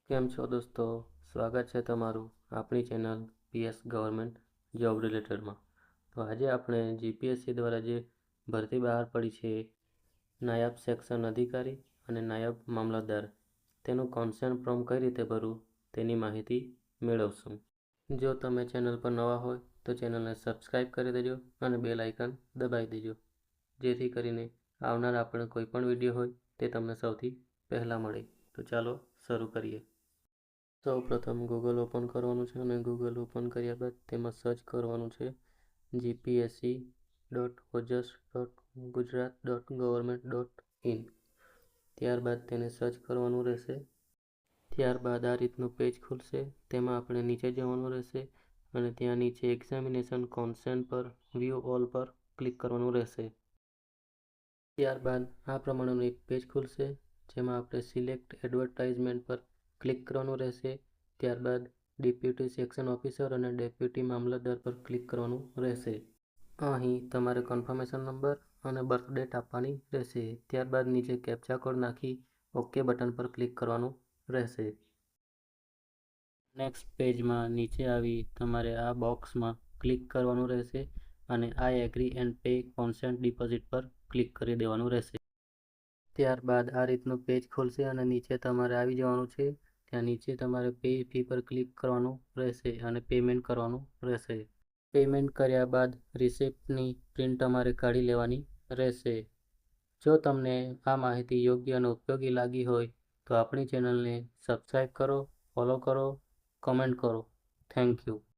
કેમ છો દોસ્તો? સ્વાગત છે તમારું આપણી ચેનલ પીએસ ગવર્મેન્ટ જોબ રિલેટેડમાં. તો આજે આપણે જીપીએસસી દ્વારા જે ભરતી બહાર પડી છે નાયબ સેક્શન અધિકારી અને નાયબ મામલતદાર તેનું કોન્સેન્ટ ફોર્મ કઈ રીતે ભરવું તેની માહિતી મેળવશું. જો તમે ચેનલ પર નવા હોય તો ચેનલને સબસ્ક્રાઈબ કરી દેજો અને બેલ આઇકન દબાવી દેજો, જેથી કરીને આવનાર આપણે કોઈ પણ વિડીયો હોય તે તમને સૌથી પહેલાં મળે. તો ચાલો શરૂ કરીએ. સૌ પ્રથમ ગૂગલ ઓપન કરવાનું છે અને ગૂગલ ઓપન કર્યા બાદ તેમાં સર્ચ કરવાનું છે gpsc.ojas.gujarat.government.in. ત્યારબાદ તેને સર્ચ કરવાનું રહેશે. ત્યારબાદ આ રીતનું પેજ ખુલશે. તેમાં આપણે નીચે જવાનું રહેશે અને ત્યાં નીચે એક્ઝામિનેશન કોન્સેન્ટ પર વ્યૂ ઓલ પર ક્લિક કરવાનું રહેશે. ત્યારબાદ આ પ્રમાણેનું એક પેજ ખુલશે, જેમાં આપણે સિલેક્ટ એડવર્ટાઇઝમેન્ટ પર ક્લિક કરવાનું રહેશે. ત્યારબાદ ડેપ્યુટી સેક્શન ઓફિસર અને ડેપ્યુટી મામલતદાર પર ક્લિક કરવાનું રહેશે. અહીં તમારે કન્ફર્મેશન નંબર અને બર્થ ડેટ આપવાની રહેશે. ત્યારબાદ નીચે કેપ્ચા કોડ નાખી ઓકે બટન પર ક્લિક કરવાનું રહેશે. નેક્સ્ટ પેજમાં નીચે આવી તમારે આ બોક્સમાં ક્લિક કરવાનું રહેશે અને I agree and pay consent deposit પર ક્લિક કરી દેવાનું રહેશે. ત્યારબાદ આ રીતનું પેજ ખુલશે અને નીચે તમારે આવી જવાનું છે. ત્યાં નીચે તમારે પે ફી પર ક્લિક કરવાનું રહેશે અને પેમેન્ટ કરવાનું રહેશે. પેમેન્ટ કર્યા બાદ રિસિપ્ટની પ્રિન્ટ તમારે કાઢી લેવાની રહેશે. જો તમને આ માહિતી યોગ્ય અને ઉપયોગી લાગી હોય તો આપણી ચેનલને સબસ્ક્રાઈબ કરો, ફોલો કરો, કમેન્ટ કરો. Thank you.